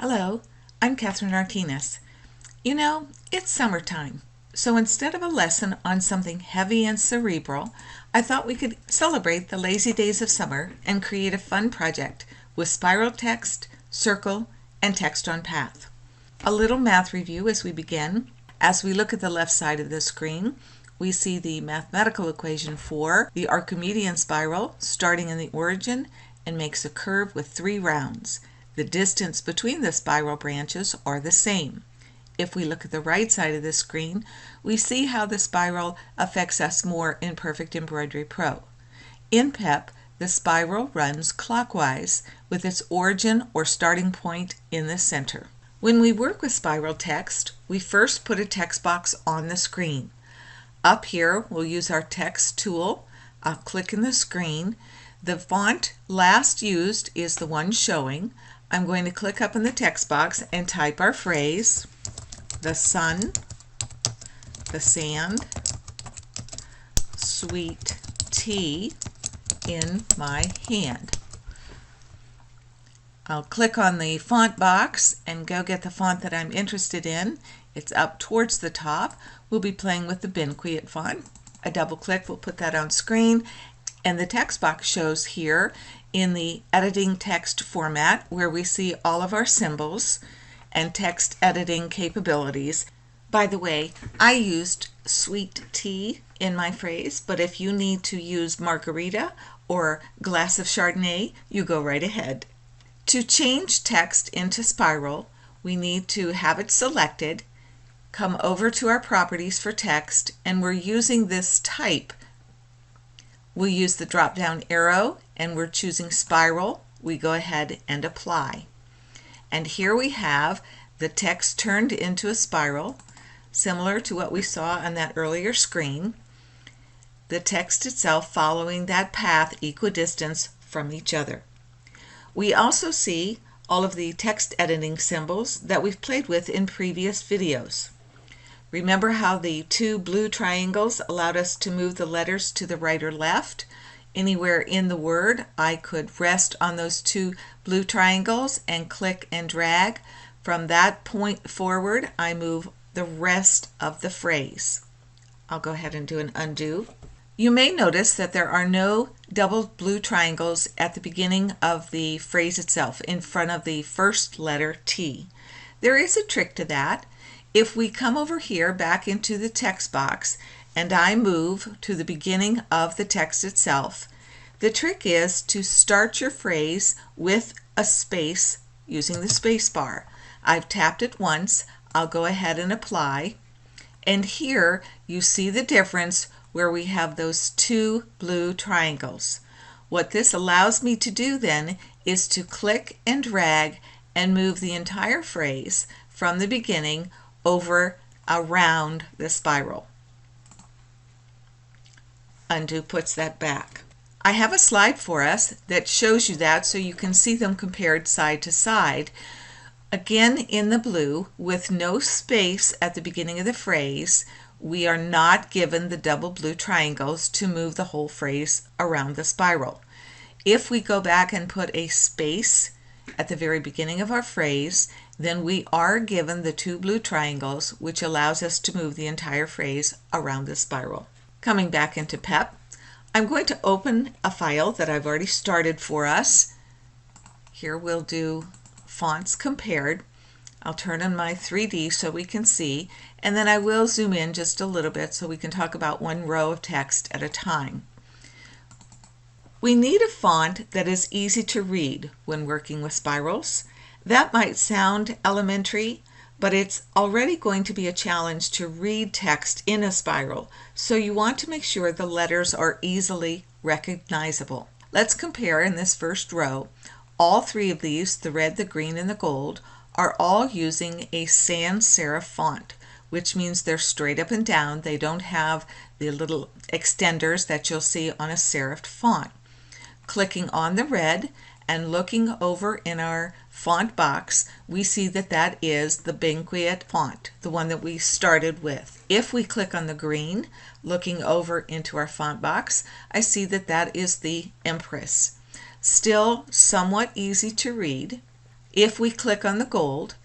Hello, I'm Catherine Martinez. It's summertime, so instead of a lesson on something heavy and cerebral, I thought we could celebrate the lazy days of summer and create a fun project with spiral text, circle, and text on path. A little math review as we begin. As we look at the left side of the screen, we see the mathematical equation for the Archimedean spiral starting in the origin and makes a curve with 3 rounds. The distance between the spiral branches are the same. If we look at the right side of the screen, we see how the spiral affects us more in Perfect Embroidery Pro. In PEP, the spiral runs clockwise with its origin or starting point in the center. When we work with spiral text, we first put a text box on the screen. Up here, we'll use our text tool. I'll click in the screen. The font last used is the one showing. I'm going to click up in the text box and type our phrase, the sun, the sand, sweet tea in my hand. I'll click on the font box and go get the font that I'm interested in. It's up towards the top. We'll be playing with the Embroidery font. A double click will put that on screen, and the text box shows here in the editing text format where we see all of our symbols and text editing capabilities. By the way, I used sweet tea in my phrase, but if you need to use margarita or glass of Chardonnay, you go right ahead. To change text into spiral, we need to have it selected, come over to our properties for text, and we're using this type. We'll use the drop-down arrow and we're choosing spiral. We go ahead and apply. And here we have the text turned into a spiral, similar to what we saw on that earlier screen. The text itself following that path equidistant from each other. We also see all of the text editing symbols that we've played with in previous videos. Remember how the 2 blue triangles allowed us to move the letters to the right or left? Anywhere in the word, I could rest on those 2 blue triangles and click and drag. From that point forward, I move the rest of the phrase. I'll go ahead and do an undo. You may notice that there are no double blue triangles at the beginning of the phrase itself, in front of the first letter T. There is a trick to that. If we come over here back into the text box and I move to the beginning of the text itself, the trick is to start your phrase with a space using the space bar. I've tapped it once. I'll go ahead and apply. And here you see the difference where we have those 2 blue triangles. What this allows me to do then is to click and drag and move the entire phrase from the beginning over around the spiral. Undo puts that back. I have a slide for us that shows you that so you can see them compared side to side. Again, in the blue, with no space at the beginning of the phrase, we are not given the double blue triangles to move the whole phrase around the spiral. If we go back and put a space at the very beginning of our phrase, then we are given the 2 blue triangles, which allows us to move the entire phrase around the spiral. Coming back into PEP, I'm going to open a file that I've already started for us. Here we'll do fonts compared. I'll turn on my 3D so we can see, and then I will zoom in just a little bit so we can talk about one row of text at a time. We need a font that is easy to read when working with spirals. That might sound elementary, but it's already going to be a challenge to read text in a spiral, so you want to make sure the letters are easily recognizable. Let's compare in this first row. All 3 of these, the red, the green, and the gold, are all using a sans serif font, which means they're straight up and down. They don't have the little extenders that you'll see on a serifed font. Clicking on the red and looking over in our font box, we see that that is the Embroidery font, the one that we started with. If we click on the green, looking over into our font box, I see that that is the Empress. Still somewhat easy to read. If we click on the gold,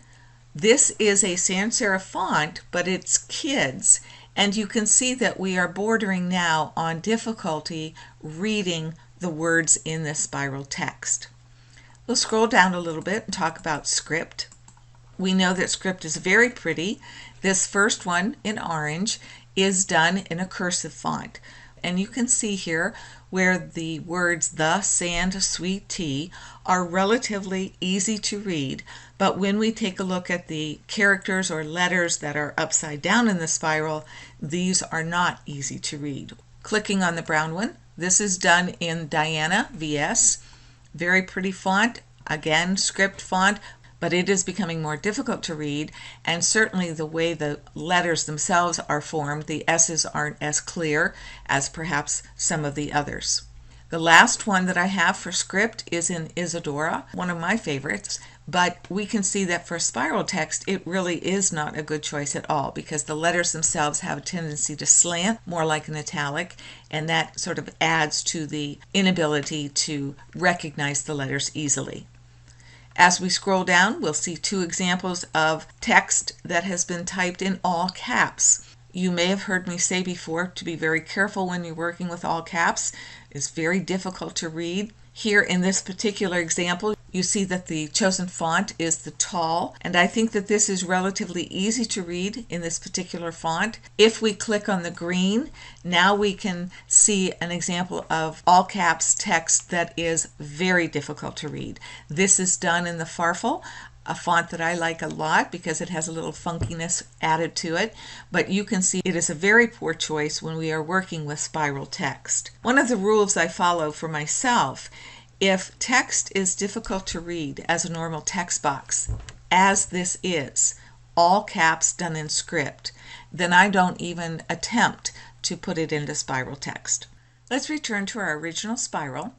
this is a sans serif font, but it's kids, and you can see that we are bordering now on difficulty reading the words in this spiral text. We'll scroll down a little bit and talk about script. We know that script is very pretty. This first one in orange is done in a cursive font. And you can see here where the words the, sand, sweet tea are relatively easy to read. But when we take a look at the characters or letters that are upside down in the spiral, these are not easy to read. Clicking on the brown one, this is done in Diana VS. Very pretty font, again script font, but it is becoming more difficult to read, and certainly the way the letters themselves are formed, the S's aren't as clear as perhaps some of the others. The last one that I have for script is in Isadora, one of my favorites, but we can see that for spiral text it really is not a good choice at all because the letters themselves have a tendency to slant more like an italic, and that sort of adds to the inability to recognize the letters easily. As we scroll down, we'll see two examples of text that has been typed in all caps. You may have heard me say before to be very careful when you're working with all caps. It's very difficult to read. Here in this particular example, you see that the chosen font is the tall, and I think that this is relatively easy to read in this particular font. If we click on the green, now we can see an example of all caps text that is very difficult to read. This is done in the Farfel, a font that I like a lot because it has a little funkiness added to it, but you can see it is a very poor choice when we are working with spiral text. One of the rules I follow for myself, if text is difficult to read as a normal text box, as this is, all caps done in script, then I don't even attempt to put it into spiral text. Let's return to our original spiral,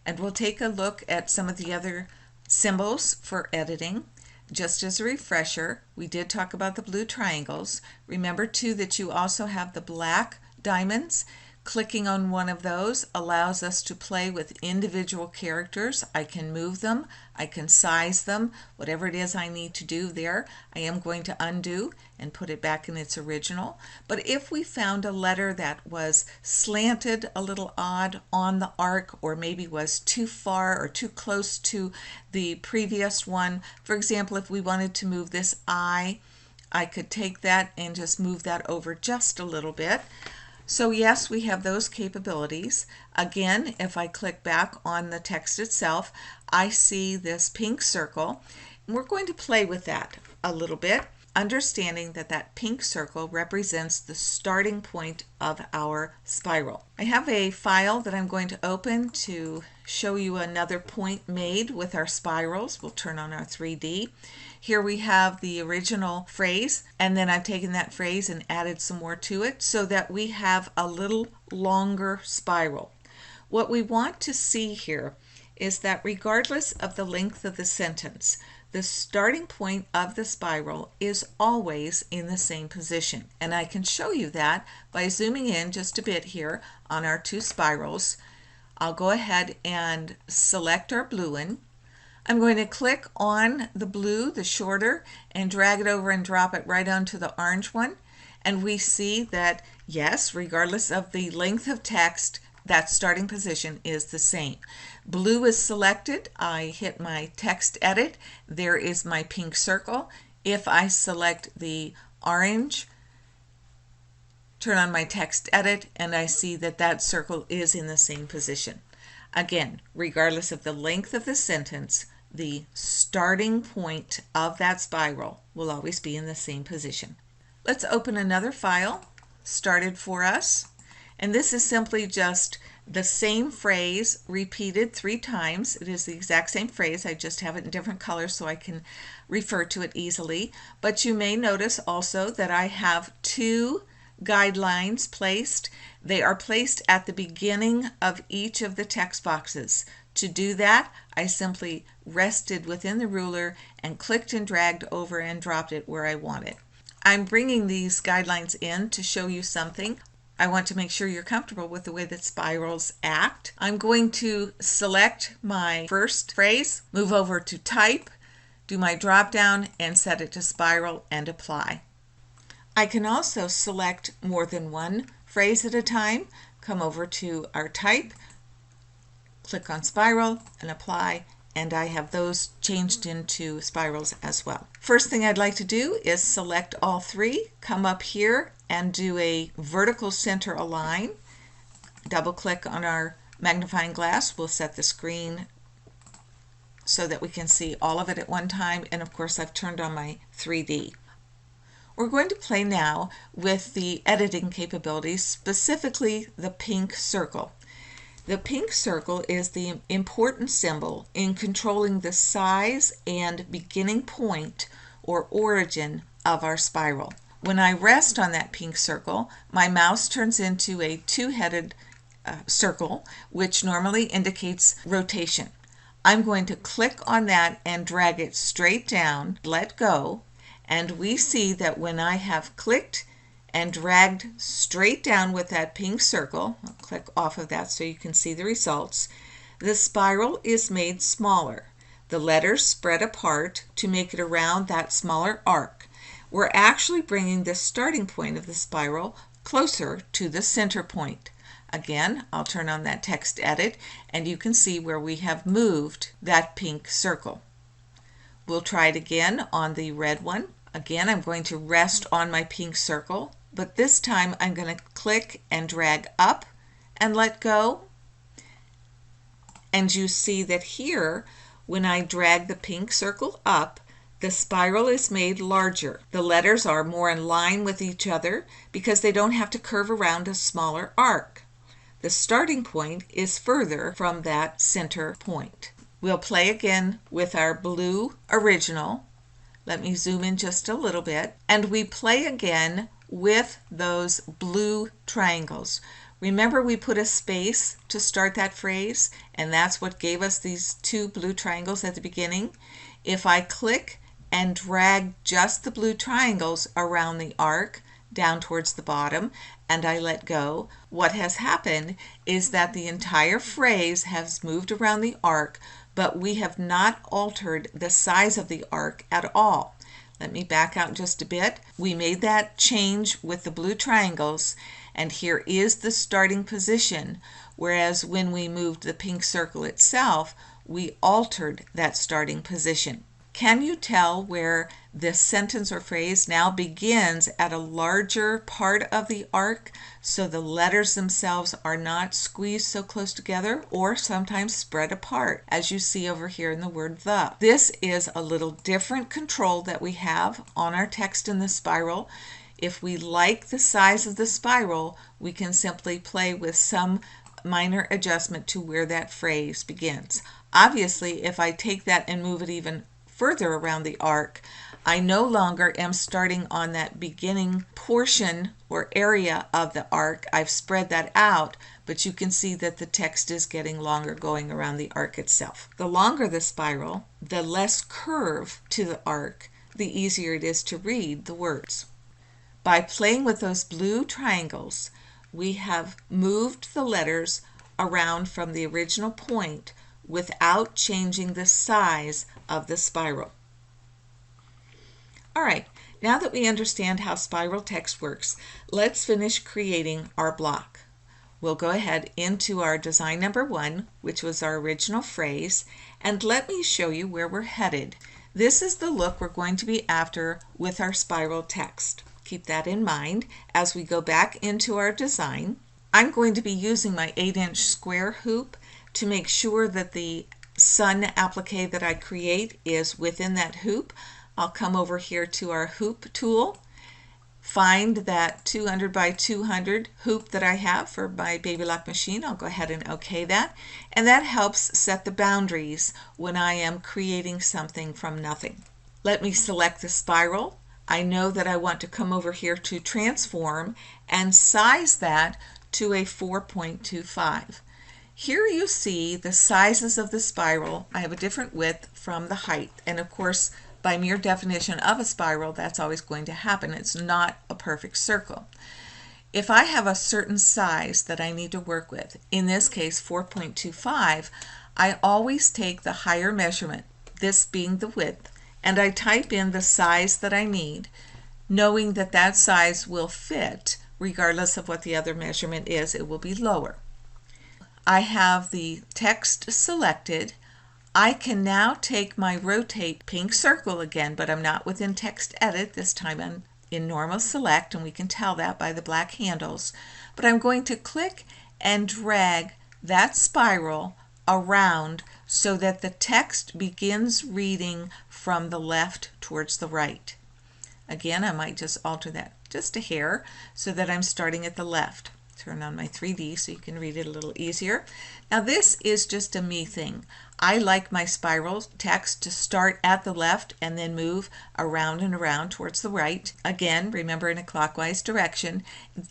and we'll take a look at some of the other symbols for editing. Just as a refresher, we did talk about the blue triangles. Remember too that you also have the black diamonds. Clicking on one of those allows us to play with individual characters. I can move them, I can size them, whatever it is I need to do there. I am going to undo and put it back in its original. But if we found a letter that was slanted a little odd on the arc, or maybe was too far or too close to the previous one, for example, if we wanted to move this I could take that and just move that over just a little bit. So yes, we have those capabilities. Again, if I click back on the text itself, I see this pink circle. We're going to play with that a little bit, understanding that that pink circle represents the starting point of our spiral. I have a file that I'm going to open to show you another point made with our spirals. We'll turn on our 3D. Here we have the original phrase, and then I've taken that phrase and added some more to it so that we have a little longer spiral. What we want to see here is that regardless of the length of the sentence, the starting point of the spiral is always in the same position. And I can show you that by zooming in just a bit here on our two spirals. I'll go ahead and select our blue one. I'm going to click on the blue, the shorter, and drag it over and drop it right onto the orange one. And we see that, yes, regardless of the length of text, that starting position is the same. Blue is selected. I hit my text edit. There is my pink circle. If I select the orange, turn on my text edit, and I see that that circle is in the same position. Again, regardless of the length of the sentence, the starting point of that spiral will always be in the same position. Let's open another file started for us, and this is simply just the same phrase repeated 3 times. It is the exact same phrase, I just have it in different colors so I can refer to it easily. But you may notice also that I have 2 guidelines placed. They are placed at the beginning of each of the text boxes. To do that, I simply rested within the ruler and clicked and dragged over and dropped it where I want it. I'm bringing these guidelines in to show you something. I want to make sure you're comfortable with the way that spirals act. I'm going to select my first phrase, move over to type, do my drop down and set it to spiral and apply. I can also select more than one phrase at a time. Come over to our type, click on spiral and apply, and I have those changed into spirals as well. First thing I'd like to do is select all three, come up here and do a vertical center align. Double click on our magnifying glass. We'll set the screen so that we can see all of it at one time, and of course I've turned on my 3D. We're going to play now with the editing capabilities, specifically the pink circle. The pink circle is the important symbol in controlling the size and beginning point or origin of our spiral. When I rest on that pink circle, my mouse turns into a two-headed circle, which normally indicates rotation. I'm going to click on that and drag it straight down, let go, and we see that when I have clicked and dragged straight down with that pink circle, I'll click off of that so you can see the results, the spiral is made smaller. The letters spread apart to make it around that smaller arc. We're actually bringing the starting point of the spiral closer to the center point. Again, I'll turn on that text edit and you can see where we have moved that pink circle. We'll try it again on the red one. Again, I'm going to rest on my pink circle, but this time I'm going to click and drag up and let go. And you see that here, when I drag the pink circle up, the spiral is made larger. The letters are more in line with each other because they don't have to curve around a smaller arc. The starting point is further from that center point. We'll play again with our blue original. Let me zoom in just a little bit. And we play again with those blue triangles. Remember, we put a space to start that phrase, and that's what gave us these two blue triangles at the beginning. If I click and drag just the blue triangles around the arc down towards the bottom and I let go, what has happened is that the entire phrase has moved around the arc, but we have not altered the size of the arc at all. Let me back out just a bit. We made that change with the blue triangles, and here is the starting position, whereas when we moved the pink circle itself, we altered that starting position. Can you tell where this sentence or phrase now begins at a larger part of the arc, so the letters themselves are not squeezed so close together or sometimes spread apart, as you see over here in the word the? This is a little different control that we have on our text in the spiral. If we like the size of the spiral, we can simply play with some minor adjustment to where that phrase begins. Obviously, if I take that and move it even further around the arc, I no longer am starting on that beginning portion or area of the arc. I've spread that out, but you can see that the text is getting longer going around the arc itself. The longer the spiral, the less curve to the arc, the easier it is to read the words. By playing with those blue triangles, we have moved the letters around from the original point without changing the size of the spiral. All right, now that we understand how spiral text works, let's finish creating our block. We'll go ahead into our design number 1, which was our original phrase, and let me show you where we're headed. This is the look we're going to be after with our spiral text. Keep that in mind as we go back into our design. I'm going to be using my 8-inch square hoop to make sure that the sun applique that I create is within that hoop. I'll come over here to our hoop tool, find that 200 by 200 hoop that I have for my baby lock machine. I'll go ahead and OK that, and that helps set the boundaries when I am creating something from nothing. Let me select the spiral. I know that I want to come over here to transform and size that to a 4.25. Here you see the sizes of the spiral. I have a different width from the height, and of course by mere definition of a spiral that's always going to happen. It's not a perfect circle. If I have a certain size that I need to work with, in this case 4.25, I always take the higher measurement, this being the width, and I type in the size that I need, knowing that that size will fit regardless of what the other measurement is. It will be lower. I have the text selected. I can now take my rotate pink circle again, but I'm not within text edit. This time I'm in normal select, and we can tell that by the black handles. But I'm going to click and drag that spiral around so that the text begins reading from the left towards the right. Again, I might just alter that just a hair so that I'm starting at the left. Turn on my 3D so you can read it a little easier. Now this is just a me thing. I like my spiral text to start at the left and then move around and around towards the right. Again, remember, in a clockwise direction.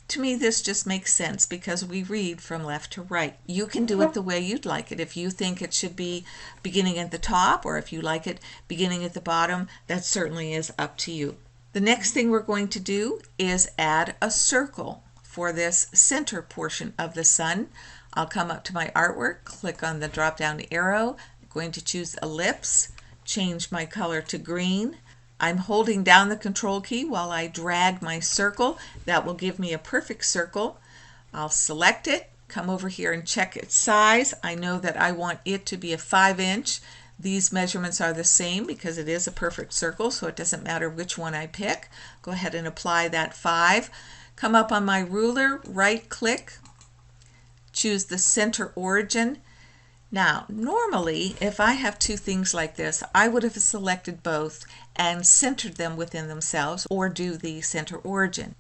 To me, this just makes sense because we read from left to right. You can do it the way you'd like it. If you think it should be beginning at the top, or if you like it beginning at the bottom, that certainly is up to you. The next thing we're going to do is add a circle for this center portion of the sun. I'll come up to my artwork, click on the drop down arrow. I'm going to choose ellipse, change my color to green. I'm holding down the control key while I drag my circle. That will give me a perfect circle. I'll select it, come over here and check its size. I know that I want it to be a 5-inch. These measurements are the same because it is a perfect circle, so it doesn't matter which one I pick. Go ahead and apply that 5. Come up on my ruler, right click, choose the center origin. Now, normally, if I have two things like this, I would have selected both and centered them within themselves, or do the center origin.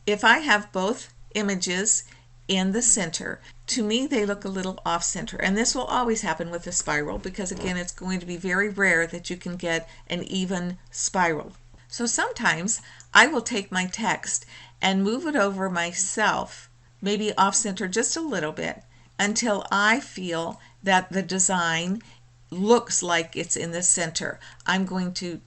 If I have both images in the center, to me they look a little off center, and this will always happen with a spiral because, again, it's going to be very rare that you can get an even spiral. So sometimes I will take my text and move it over myself, maybe off center just a little bit, until I feel that the design looks like it's in the center. I'm going to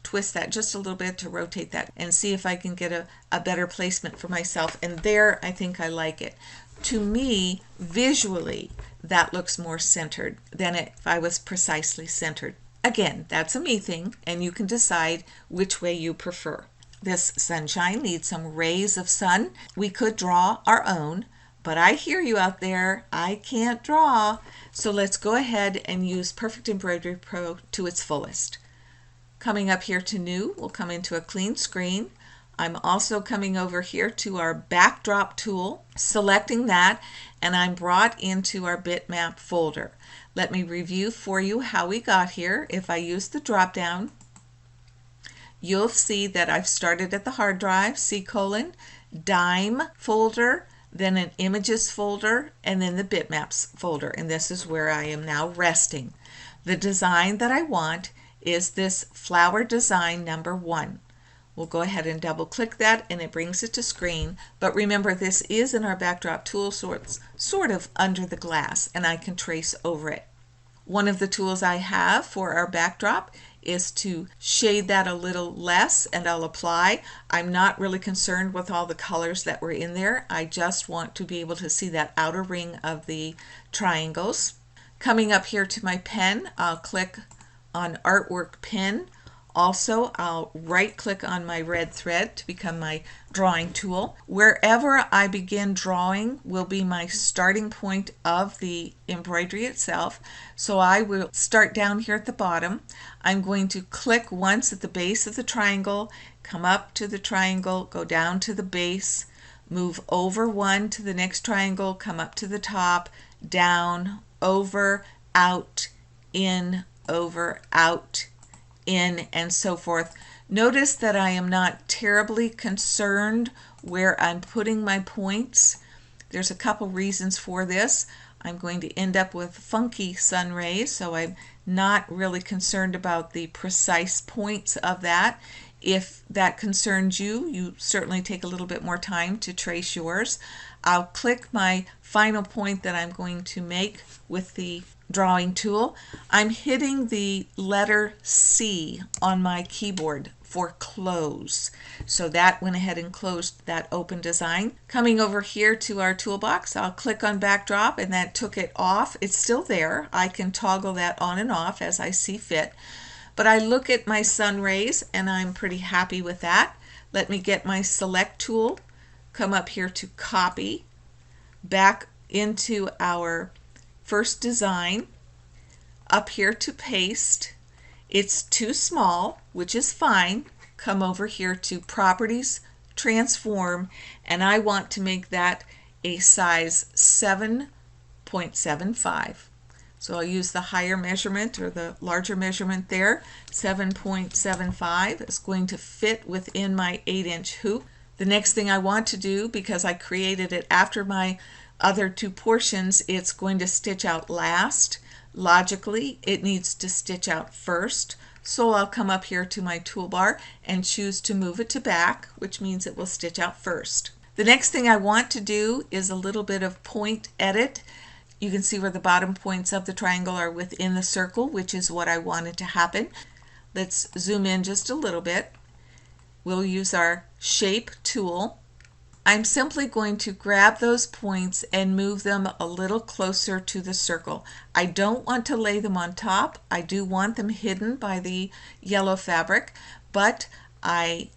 twist that just a little bit to rotate that and see if I can get a better placement for myself. And there, I think I like it. To me, visually, that looks more centered than if I was precisely centered. Again, that's a me thing, and you can decide which way you prefer. This sunshine needs some rays of sun. We could draw our own, but I hear you out there. I can't draw. So let's go ahead and use Perfect Embroidery Pro to its fullest. Coming up here to New, we'll come into a clean screen. I'm also coming over here to our backdrop tool, selecting that, and I'm brought into our bitmap folder. Let me review for you how we got here. If I use the drop down, you'll see that I've started at the hard drive, dime folder, then an images folder, and then the bitmaps folder, and this is where I am now resting. The design that I want is this flower design number 1. We'll go ahead and double click that and it brings it to screen, but remember this is in our backdrop tool, so it's sort of under the glass and I can trace over it. One of the tools I have for our backdrop is to shade that a little less, and I'll apply. I'm not really concerned with all the colors that were in there. I just want to be able to see that outer ring of the triangles. Coming up here to my pen, I'll click on Artwork Pen. Also, I'll right click on my red thread to become my drawing tool. Wherever I begin drawing will be my starting point of the embroidery itself. So I will start down here at the bottom. I'm going to click once at the base of the triangle, come up to the triangle, go down to the base, move over one to the next triangle, come up to the top, down, over, out, in, over, out, in, and so forth. Notice that I am not terribly concerned where I'm putting my points. There's a couple reasons for this. I'm going to end up with funky sun rays, so I'm not really concerned about the precise points of that. If that concerns you, you certainly take a little bit more time to trace yours. I'll click my final point that I'm going to make with the drawing tool. I'm hitting the letter C on my keyboard for close. So that went ahead and closed that open design. Coming over here to our toolbox, I'll click on backdrop and that took it off. It's still there. I can toggle that on and off as I see fit. but I look at my sun rays and I'm pretty happy with that. Let me get my select tool, come up here to copy, back into our first design, up here to paste. It's too small, which is fine. Come over here to properties, transform, and I want to make that a size 7.75. So I'll use the higher measurement or the larger measurement there. 7.75 is going to fit within my 8-inch hoop. The next thing I want to do, because I created it after my other two portions, it's going to stitch out last. Logically, it needs to stitch out first. So I'll come up here to my toolbar and choose to move it to back, which means it will stitch out first. The next thing I want to do is a little bit of point edit. You can see where the bottom points of the triangle are within the circle, which is what I wanted to happen. Let's zoom in just a little bit. We'll use our shape tool. I'm simply going to grab those points and move them a little closer to the circle. I don't want to lay them on top. I do want them hidden by the yellow fabric, but I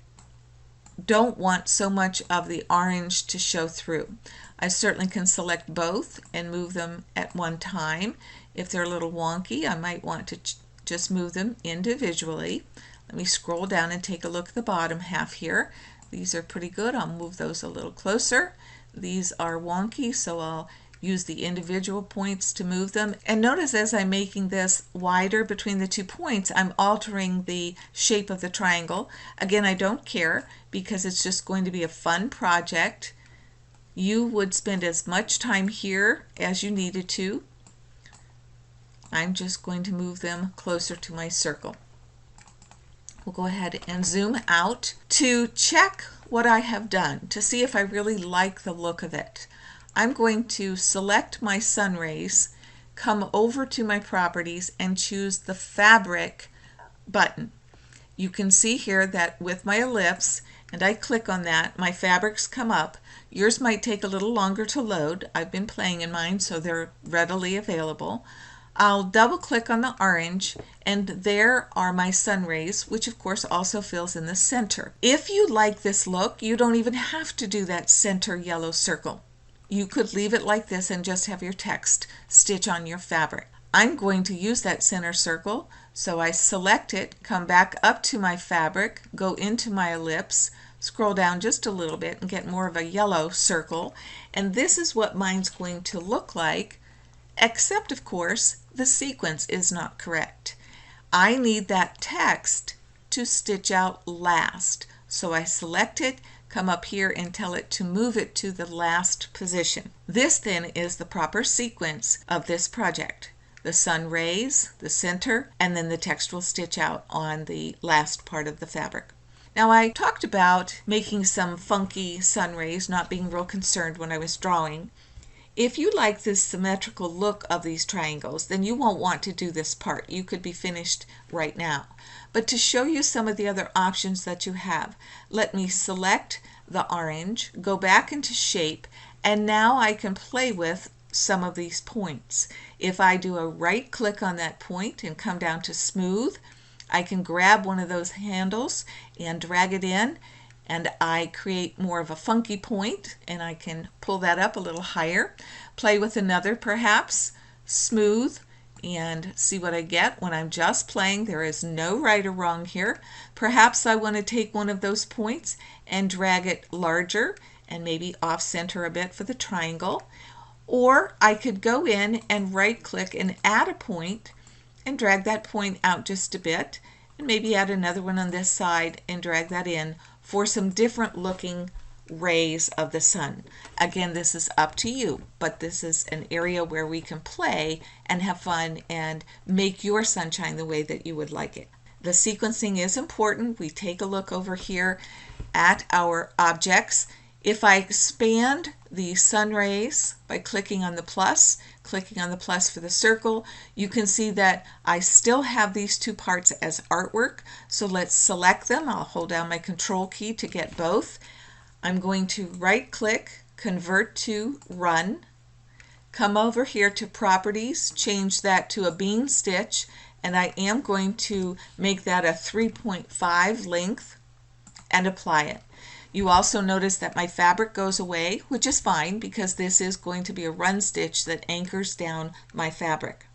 don't want so much of the orange to show through. I certainly can select both and move them at one time. If they're a little wonky, I might want to just move them individually. Let me scroll down and take a look at the bottom half here. These are pretty good. I'll move those a little closer. These are wonky, so I'll use the individual points to move them. And notice as I'm making this wider between the 2 points, I'm altering the shape of the triangle. Again, I don't care because it's just going to be a fun project. You would spend as much time here as you needed to. I'm just going to move them closer to my circle. We'll go ahead and zoom out to check what I have done to see if I really like the look of it. I'm going to select my sun rays, come over to my properties and choose the fabric button. You can see here that with my ellipse, and I click on that, my fabrics come up. Yours might take a little longer to load. I've been playing in mine, so they're readily available. I'll double click on the orange and there are my sun rays, which of course also fills in the center. If you like this look, you don't even have to do that center yellow circle. You could leave it like this and just have your text stitch on your fabric. I'm going to use that center circle, so I select it, come back up to my fabric, go into my ellipse, scroll down just a little bit and get more of a yellow circle, and this is what mine's going to look like, except of course the sequence is not correct. I need that text to stitch out last, so I select it, come up here and tell it to move it to the last position. This then is the proper sequence of this project. The sun rays, the center, and then the text will stitch out on the last part of the fabric. Now I talked about making some funky sun rays, not being real concerned when I was drawing. If you like this symmetrical look of these triangles, then you won't want to do this part. You could be finished right now. But to show you some of the other options that you have, let me select the orange, go back into shape, and now I can play with some of these points. If I do a right click on that point and come down to smooth, I can grab one of those handles and drag it in, and I create more of a funky point, and I can pull that up a little higher, play with another perhaps, smooth, and see what I get when I'm just playing. There is no right or wrong here. Perhaps I want to take one of those points and drag it larger and maybe off center a bit for the triangle. Or I could go in and right click and add a point and drag that point out just a bit, and maybe add another one on this side and drag that in for some different looking rays of the sun. Again, this is up to you, but this is an area where we can play and have fun and make your sunshine the way that you would like it. The sequencing is important. We take a look over here at our objects. If I expand the sun rays by clicking on the plus for the circle, you can see that I still have these two parts as artwork. So let's select them. I'll hold down my control key to get both. I'm going to right click, convert to run, come over here to properties, change that to a bean stitch, and I am going to make that a 3.5 length and apply it. You also notice that my fabric goes away, which is fine because this is going to be a run stitch that anchors down my fabric.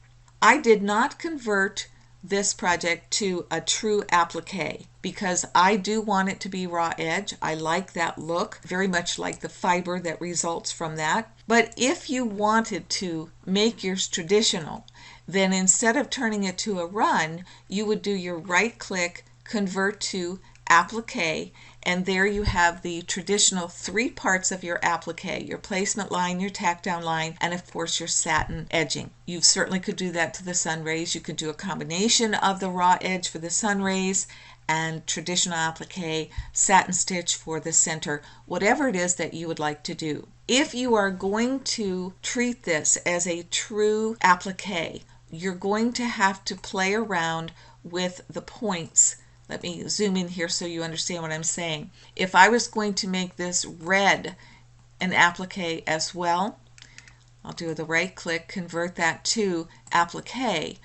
I did not convert this project to a true applique because I do want it to be raw edge. I like that look, very much like the fiber that results from that. But if you wanted to make yours traditional, then instead of turning it to a run, you would do your right click, convert to applique, and there you have the traditional 3 parts of your applique: your placement line, your tack down line, and of course your satin edging. You certainly could do that to the sun rays. You could do a combination of the raw edge for the sun rays and traditional applique, satin stitch for the center, whatever it is that you would like to do. If you are going to treat this as a true applique, you're going to have to play around with the points. Let me zoom in here so you understand what I'm saying. If I was going to make this red an applique as well, I'll do the right click, convert that to applique.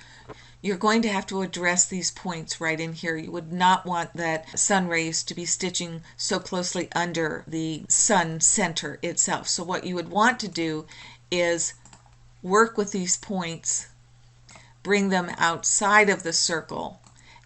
You're going to have to address these points right in here. You would not want that sun rays to be stitching so closely under the sun center itself. So what you would want to do is work with these points, bring them outside of the circle,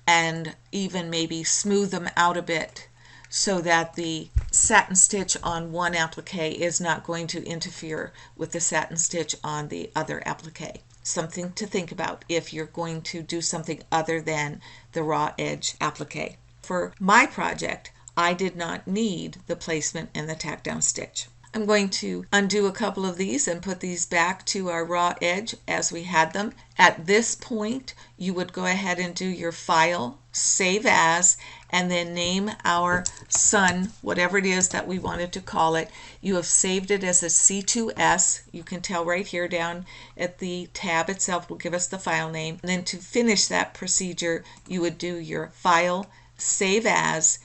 and even maybe smooth them out a bit so that the satin stitch on one applique is not going to interfere with the satin stitch on the other applique. Something to think about if you're going to do something other than the raw edge applique. For my project, I did not need the placement and the tack down stitch. I'm going to undo a couple of these and put these back to our raw edge as we had them. At this point, you would go ahead and do your file, save as, and then name our sun, whatever it is that we wanted to call it. You have saved it as a C2S. You can tell right here down at the tab itself will give us the file name. And then to finish that procedure, you would do your file, save as,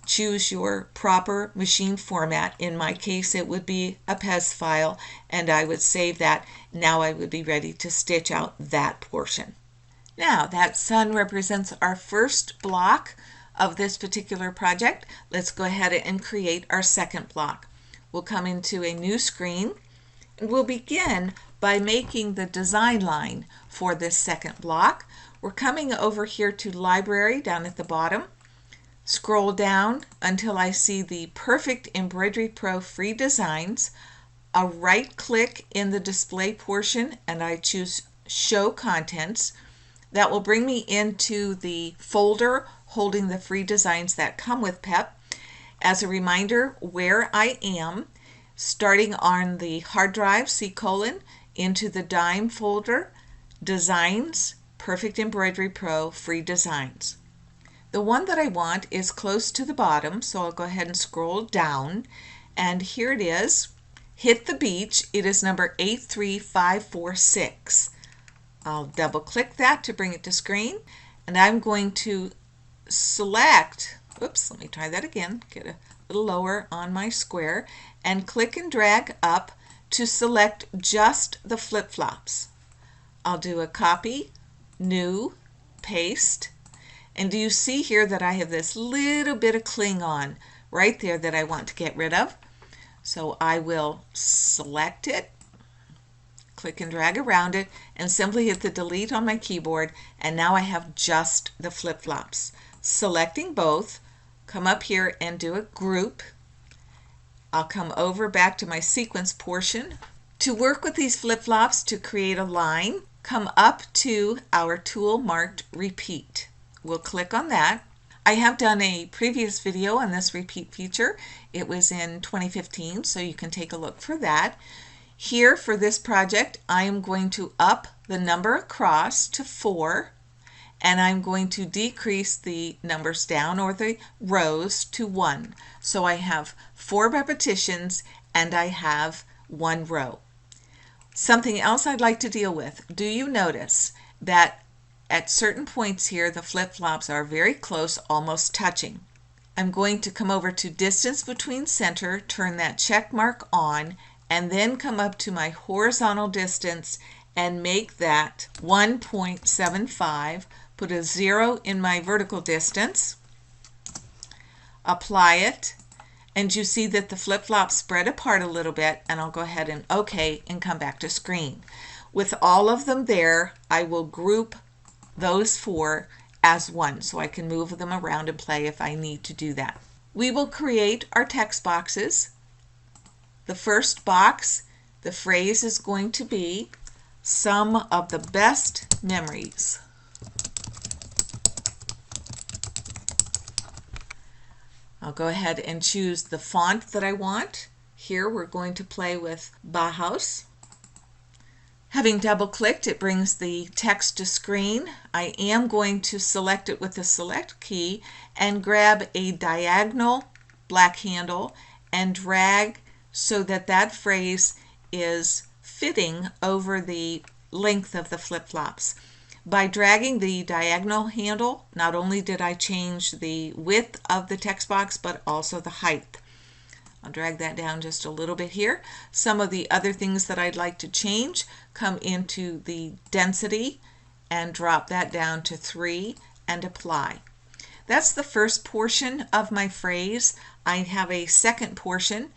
choose your proper machine format. In my case, it would be a PES file, and I would save that. Now I would be ready to stitch out that portion. Now that sun represents our first block of this particular project. Let's go ahead and create our second block. We'll come into a new screen, and we'll begin by making the design line for this second block. We're coming over here to Library down at the bottom. Scroll down until I see the Perfect Embroidery Pro free designs. A right click in the display portion and I choose Show Contents. That will bring me into the folder holding the free designs that come with PEP. As a reminder, where I am, starting on the hard drive, into the dime folder, Designs, Perfect Embroidery Pro free designs. The one that I want is close to the bottom, so I'll go ahead and scroll down, and here it is. Hit the beach. It is number 83546. I'll double click that to bring it to screen, and I'm going to select, oops, let me try that again, get a little lower on my square, and click and drag up to select just the flip-flops. I'll do a copy, new, paste. And do you see here that I have this little bit of cling on right there that I want to get rid of? So I will select it, click and drag around it, and simply hit the delete on my keyboard, and now I have just the flip-flops. Selecting both, come up here and do a group. I'll come over back to my sequence portion. To work with these flip-flops to create a line, come up to our tool marked Repeat. We'll click on that. I have done a previous video on this repeat feature. It was in 2015, so you can take a look for that. Here for this project, I am going to up the number across to 4, and I'm going to decrease the numbers down, or the rows, to 1. So I have 4 repetitions and I have 1 row. Something else I'd like to deal with. Do you notice that at certain points here, the flip-flops are very close, almost touching? I'm going to come over to Distance Between Center, turn that check mark on, and then come up to my horizontal distance and make that 1.75. Put a 0 in my vertical distance. Apply it. And you see that the flip-flops spread apart a little bit, and I'll go ahead and OK and come back to screen. With all of them there, I will group those 4 as one so I can move them around and play if I need to do that. We will create our text boxes. The first box, the phrase is going to be some of the best memories. I'll go ahead and choose the font that I want. Here we're going to play with Bauhaus. Having double-clicked, it brings the text to screen. I am going to select it with the Select key and grab a diagonal black handle and drag so that that phrase is fitting over the length of the flip-flops. By dragging the diagonal handle, not only did I change the width of the text box, but also the height. I'll drag that down just a little bit here. Some of the other things that I'd like to change come into the density and drop that down to 3 and apply. That's the first portion of my phrase. I have a second portion.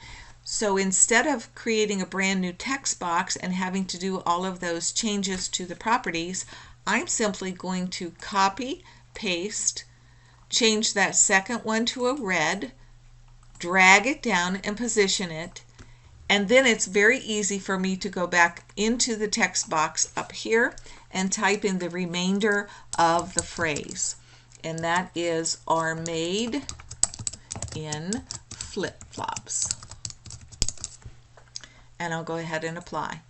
So instead of creating a brand new text box and having to do all of those changes to the properties, I'm simply going to copy, paste, change that second one to a red, drag it down and position it, and then it's very easy for me to go back into the text box up here and type in the remainder of the phrase. And that is are made in flip-flops. And I'll go ahead and apply.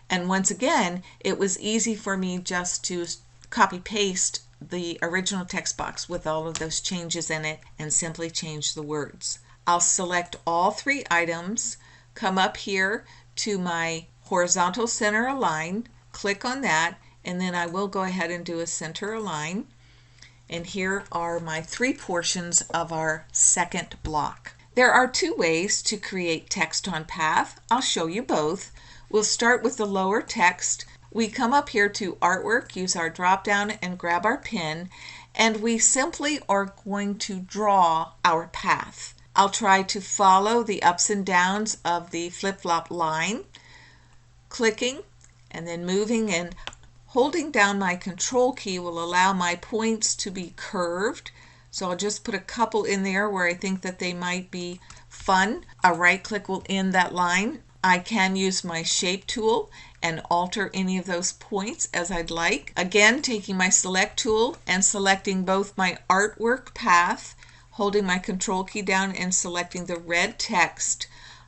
And once again, it was easy for me just to copy paste the original text box with all of those changes in it and simply change the words. I'll select all 3 items, come up here to my horizontal center align, click on that, and then I will go ahead and do a center align. And here are my 3 portions of our second block. There are 2 ways to create text on path. I'll show you both. We'll start with the lower text. We come up here to artwork, use our drop down and grab our pen, and we simply are going to draw our path. I'll try to follow the ups and downs of the flip-flop line, clicking and then moving, and holding down my control key will allow my points to be curved. So I'll just put a couple in there where I think that they might be fun. A right click will end that line. I can use my shape tool and alter any of those points as I'd like. Again, taking my select tool and selecting both my artwork path, holding my control key down and selecting the red text,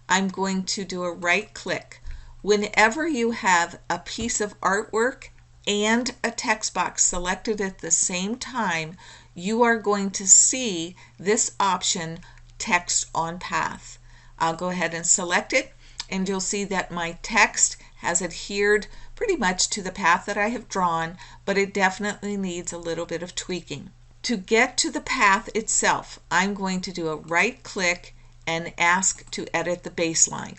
I'm going to do a right click. Whenever you have a piece of artwork and a text box selected at the same time, you are going to see this option, text on path. I'll go ahead and select it, and you'll see that my text has adhered pretty much to the path that I have drawn, but it definitely needs a little bit of tweaking. To get to the path itself, I'm going to do a right click and ask to edit the baseline.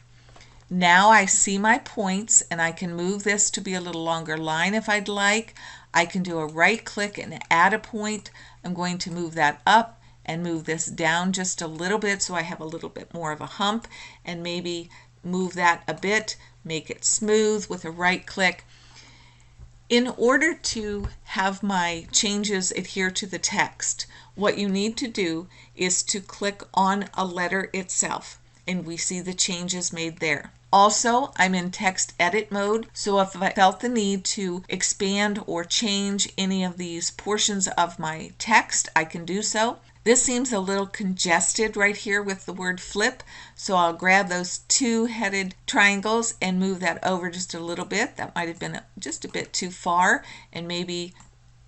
Now I see my points, and I can move this to be a little longer line if I'd like. I can do a right click and add a point. I'm going to move that up and move this down just a little bit so I have a little bit more of a hump, and maybe move that a bit, make it smooth with a right click. In order to have my changes adhere to the text, what you need to do is to click on a letter itself, and we see the changes made there. Also, I'm in text edit mode, so if I felt the need to expand or change any of these portions of my text, I can do so. This seems a little congested right here with the word flip, so I'll grab those 2 headed triangles and move that over just a little bit. That might have been just a bit too far, and maybe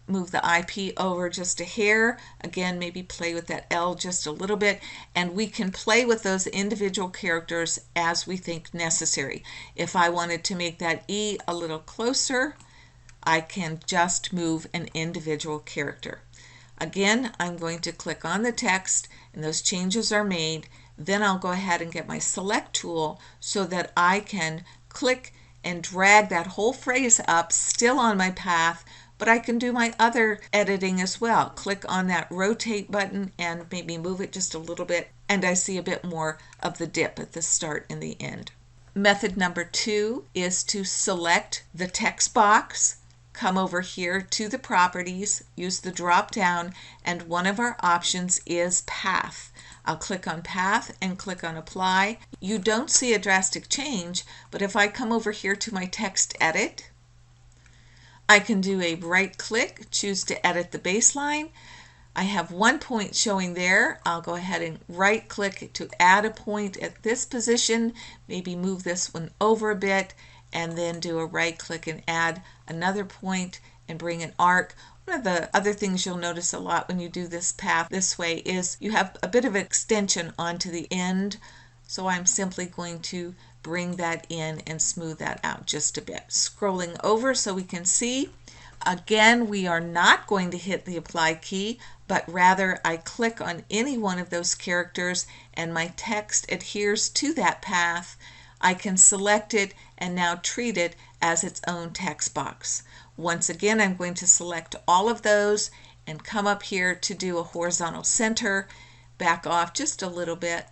move the IP over just a hair. Again, maybe play with that L just a little bit, and we can play with those individual characters as we think necessary. If I wanted to make that E a little closer, I can just move an individual character. Again, I'm going to click on the text, and those changes are made. Then I'll go ahead and get my select tool so that I can click and drag that whole phrase up, still on my path, but I can do my other editing as well. Click on that rotate button and maybe move it just a little bit, and I see a bit more of the dip at the start and the end. Method number 2 is to select the text box, come over here to the properties, use the drop down, and one of our options is path. I'll click on path and click on apply. You don't see a drastic change, but if I come over here to my text edit, I can do a right click, choose to edit the baseline. I have 1 point showing there. I'll go ahead and right click to add a point at this position, maybe move this one over a bit, and then do a right click and add another point and bring an arc. One of the other things you'll notice a lot when you do this path this way is you have a bit of extension onto the end. So I'm simply going to bring that in and smooth that out just a bit. Scrolling over so we can see. Again, we are not going to hit the apply key, but rather I click on any one of those characters and my text adheres to that path. I can select it and now treat it as its own text box. Once again, I'm going to select all of those and come up here to do a horizontal center, back off just a little bit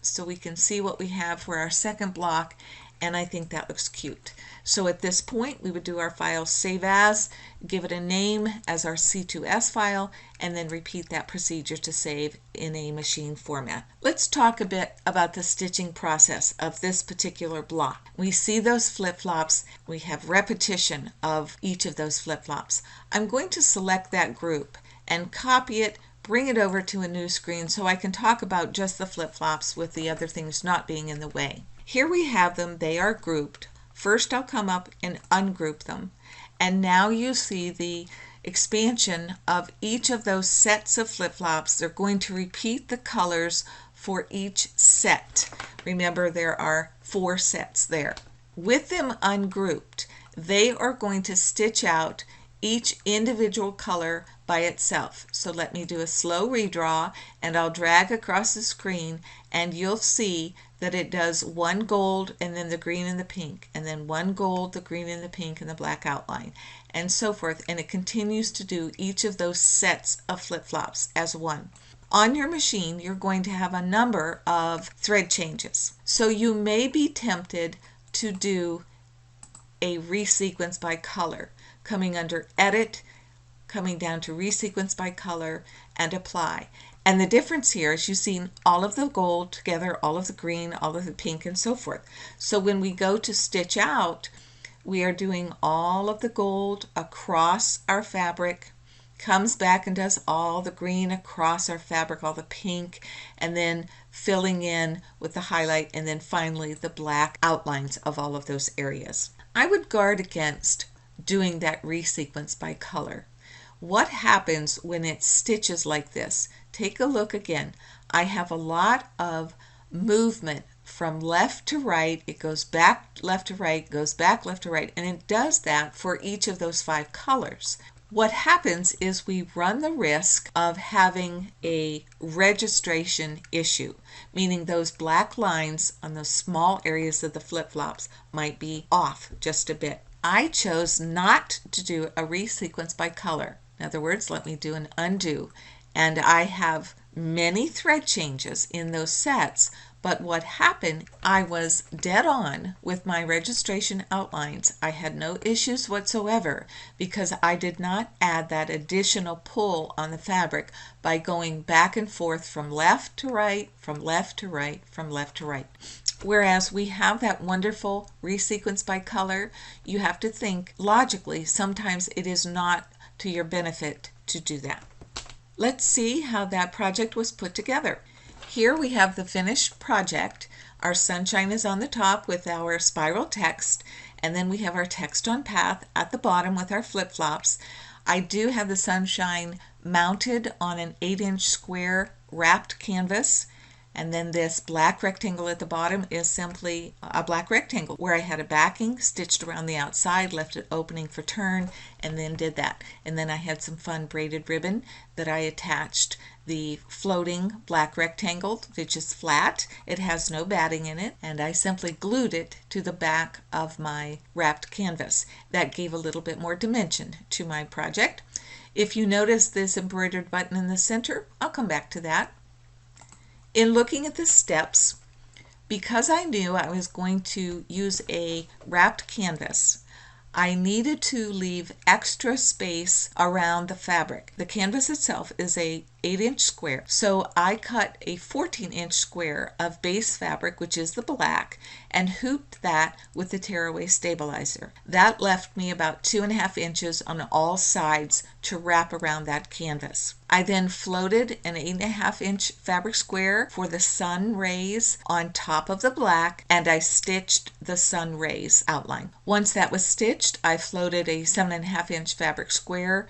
so we can see what we have for our second block, and I think that looks cute. So at this point, we would do our file save as, give it a name as our C2S file, and then repeat that procedure to save in a machine format. Let's talk a bit about the stitching process of this particular block. We see those flip-flops. We have repetition of each of those flip-flops. I'm going to select that group and copy it, bring it over to a new screen so I can talk about just the flip-flops with the other things not being in the way. Here we have them. They are grouped. First, I'll come up and ungroup them. And now you see the expansion of each of those sets of flip-flops. They're going to repeat the colors for each set. Remember, there are 4 sets there. With them ungrouped, they are going to stitch out each individual color by itself. So let me do a slow redraw and I'll drag across the screen and you'll see that it does one gold and then the green and the pink, and then one gold, the green and the pink, and the black outline, and so forth. And it continues to do each of those sets of flip-flops as one. On your machine, you're going to have a number of thread changes. So you may be tempted to do a resequence by color, coming under Edit, coming down to Resequence by Color, and Apply. And the difference here is you've seen all of the gold together, all of the green, all of the pink, and so forth. So when we go to stitch out, we are doing all of the gold across our fabric, comes back and does all the green across our fabric, all the pink, and then filling in with the highlight, and then finally the black outlines of all of those areas. I would guard against doing that resequence by color. What happens when it stitches like this? Take a look again. I have a lot of movement from left to right. It goes back left to right, goes back left to right, and it does that for each of those 5 colors. What happens is we run the risk of having a registration issue, meaning those black lines on those small areas of the flip-flops might be off just a bit. I chose not to do a resequence by color. In other words, let me do an undo. And I have many thread changes in those sets, but what happened, I was dead on with my registration outlines. I had no issues whatsoever because I did not add that additional pull on the fabric by going back and forth from left to right, from left to right, from left to right. Whereas we have that wonderful resequence by color, you have to think logically. Sometimes it is not to your benefit to do that. Let's see how that project was put together. Here we have the finished project. Our sunshine is on the top with our spiral text, and then we have our text on path at the bottom with our flip-flops. I do have the sunshine mounted on an 8-inch square wrapped canvas. And then this black rectangle at the bottom is simply a black rectangle where I had a backing stitched around the outside, left it opening for turn, and then did that. And then I had some fun braided ribbon that I attached the floating black rectangle, which is flat. It has no batting in it, and I simply glued it to the back of my wrapped canvas. That gave a little bit more dimension to my project. If you notice this embroidered button in the center, I'll come back to that. In looking at the steps, because I knew I was going to use a wrapped canvas, I needed to leave extra space around the fabric. The canvas itself is a 8-inch square, so I cut a 14-inch square of base fabric, which is the black, and hooped that with the tearaway stabilizer. That left me about 2.5 inches on all sides to wrap around that canvas. I then floated an 8.5-inch fabric square for the sun rays on top of the black, and I stitched the sun rays outline. Once that was stitched, I floated a 7.5-inch fabric square,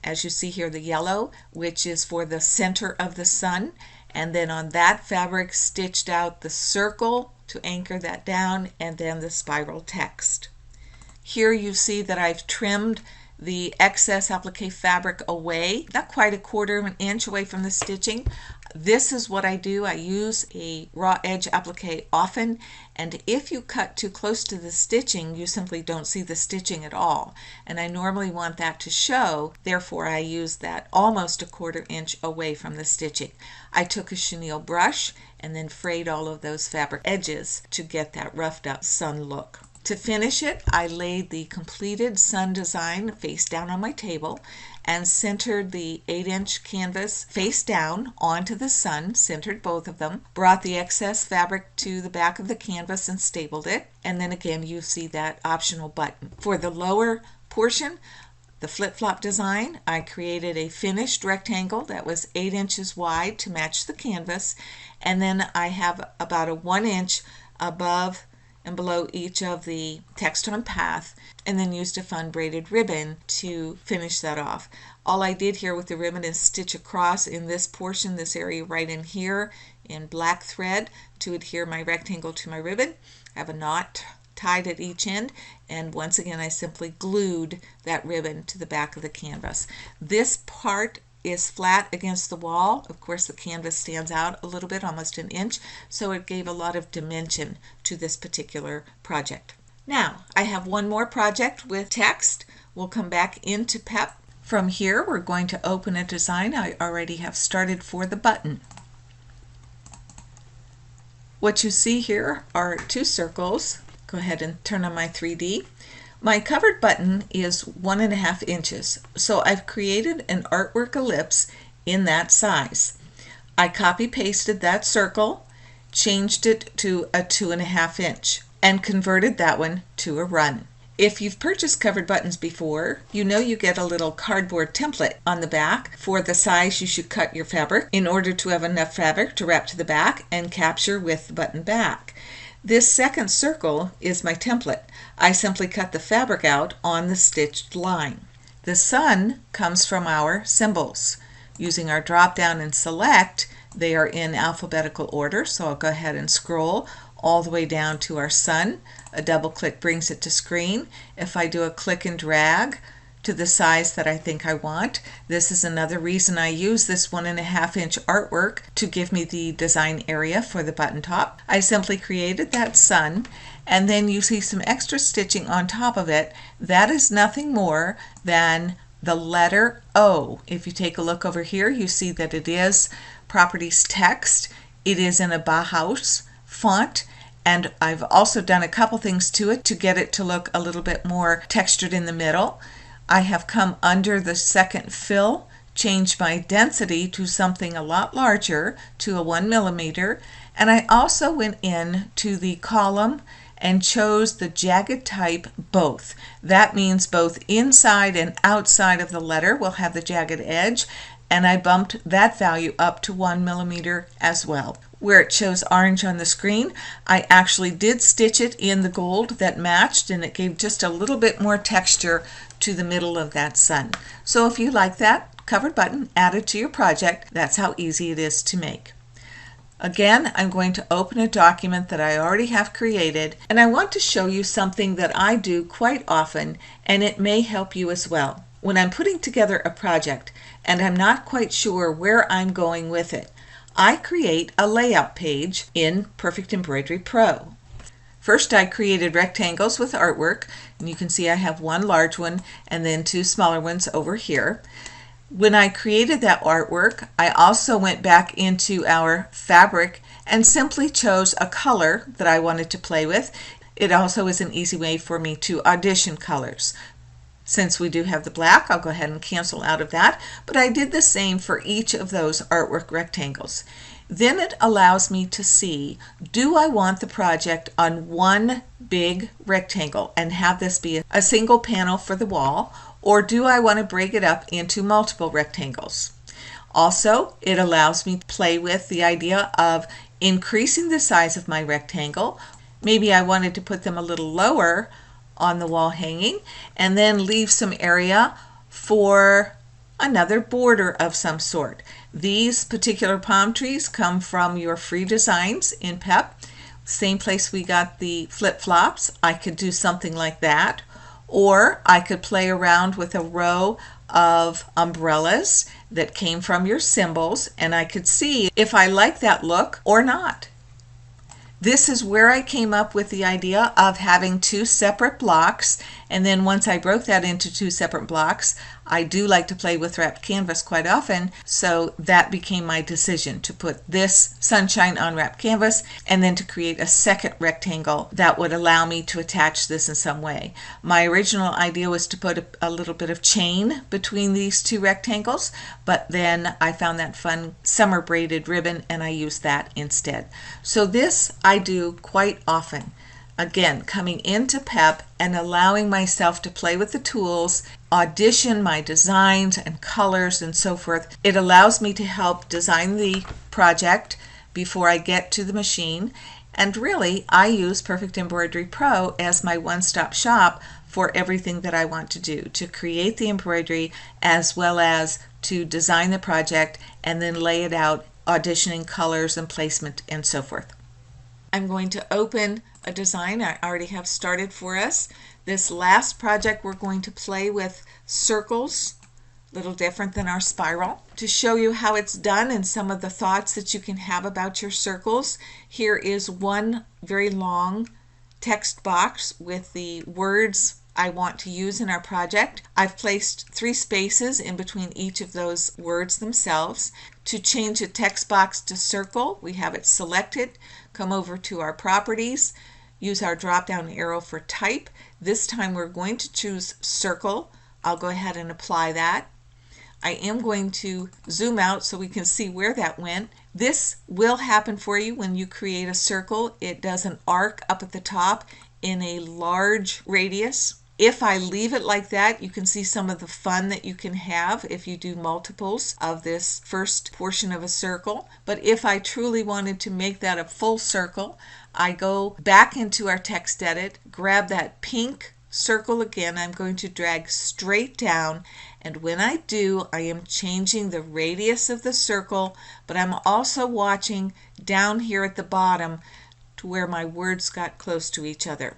as you see here, the yellow, which is for the center of the sun, and then on that fabric stitched out the circle to anchor that down, and then the spiral text. Here you see that I've trimmed the excess applique fabric away, not quite 1/4 inch away from the stitching. This is what I do. I use a raw edge applique often, and if you cut too close to the stitching, you simply don't see the stitching at all. And I normally want that to show, therefore I use that almost 1/4 inch away from the stitching. I took a chenille brush and then frayed all of those fabric edges to get that roughed up sun look. To finish it, I laid the completed sun design face down on my table and centered the 8-inch canvas face down onto the sun, centered both of them, brought the excess fabric to the back of the canvas and stapled it, and then again you see that optional button. For the lower portion, the flip-flop design, I created a finished rectangle that was 8 inches wide to match the canvas, and then I have about a 1 inch above and below each of the text on path, and then used a fun braided ribbon to finish that off. All I did here with the ribbon is stitch across in this portion, this area right in here, in black thread to adhere my rectangle to my ribbon. I have a knot tied at each end, and once again I simply glued that ribbon to the back of the canvas. This part is flat against the wall. Of course, the canvas stands out a little bit, almost 1 inch, so it gave a lot of dimension to this particular project. Now, I have one more project with text. We'll come back into PEP. From here, we're going to open a design I already have started for the button. What you see here are 2 circles. Go ahead and turn on my 3D. My covered button is 1.5 inches, so I've created an artwork ellipse in that size. I copy pasted that circle, changed it to a 2.5 inch, and converted that one to a run. If you've purchased covered buttons before, you know you get a little cardboard template on the back for the size you should cut your fabric in order to have enough fabric to wrap to the back and capture with the button back. This second circle is my template. I simply cut the fabric out on the stitched line. The sun comes from our symbols. Using our drop down and select, they are in alphabetical order, so I'll go ahead and scroll all the way down to our sun. A double click brings it to screen. If I do a click and drag to the size that I think I want, this is another reason I use this 1.5 inch artwork to give me the design area for the button top. I simply created that sun, and then you see some extra stitching on top of it. That is nothing more than the letter O. If you take a look over here, you see that it is Properties Text. It is in a Bauhaus font, and I've also done a couple things to it to get it to look a little bit more textured in the middle. I have come under the second fill, changed my density to something a lot larger, to a 1 millimeter, and I also went in to the column and chose the jagged type both. That means both inside and outside of the letter will have the jagged edge, and I bumped that value up to 1 millimeter as well. Where it shows orange on the screen, I actually did stitch it in the gold that matched, and it gave just a little bit more texture to the middle of that sun. So if you like that covered button added to your project, that's how easy it is to make. Again, I'm going to open a document that I already have created, and I want to show you something that I do quite often, and it may help you as well. When I'm putting together a project and I'm not quite sure where I'm going with it, I create a layout page in Perfect Embroidery Pro. First, I created rectangles with artwork, and you can see I have one large one and then two smaller ones over here. When I created that artwork, I also went back into our fabric and simply chose a color that I wanted to play with. It also is an easy way for me to audition colors. Since we do have the black, I'll go ahead and cancel out of that, but I did the same for each of those artwork rectangles. Then it allows me to see, do I want the project on one big rectangle and have this be a single panel for the wall, or do I want to break it up into multiple rectangles? Also, it allows me to play with the idea of increasing the size of my rectangle. Maybe I wanted to put them a little lower on the wall hanging and then leave some area for another border of some sort. These particular palm trees come from your free designs in PEP. Same place we got the flip-flops. I could do something like that. Or I could play around with a row of umbrellas that came from your symbols, and I could see if I like that look or not. This is where I came up with the idea of having two separate blocks, and then once I broke that into two separate blocks, I do like to play with wrapped canvas quite often, so that became my decision to put this sunshine on wrapped canvas and then to create a second rectangle that would allow me to attach this in some way. My original idea was to put a little bit of chain between these two rectangles, but then I found that fun summer braided ribbon and I used that instead. So this I do quite often. Again, coming into PEP and allowing myself to play with the tools, audition my designs and colors and so forth. It allows me to help design the project before I get to the machine. And really, I use Perfect Embroidery Pro as my one-stop shop for everything that I want to do, to create the embroidery as well as to design the project and then lay it out, auditioning colors and placement and so forth. I'm going to open a design I already have started for us. This last project we're going to play with circles, a little different than our spiral. To show you how it's done and some of the thoughts that you can have about your circles, here is one very long text box with the words I want to use in our project. I've placed 3 spaces in between each of those words themselves. To change a text box to circle, we have it selected. Come over to our properties, use our drop-down arrow for type. This time we're going to choose circle. I'll go ahead and apply that. I am going to zoom out so we can see where that went. This will happen for you when you create a circle. It does an arc up at the top in a large radius. If I leave it like that, you can see some of the fun that you can have if you do multiples of this first portion of a circle. But if I truly wanted to make that a full circle, I go back into our text edit, grab that pink circle again. I'm going to drag straight down, and when I do, I am changing the radius of the circle, but I'm also watching down here at the bottom to where my words got close to each other.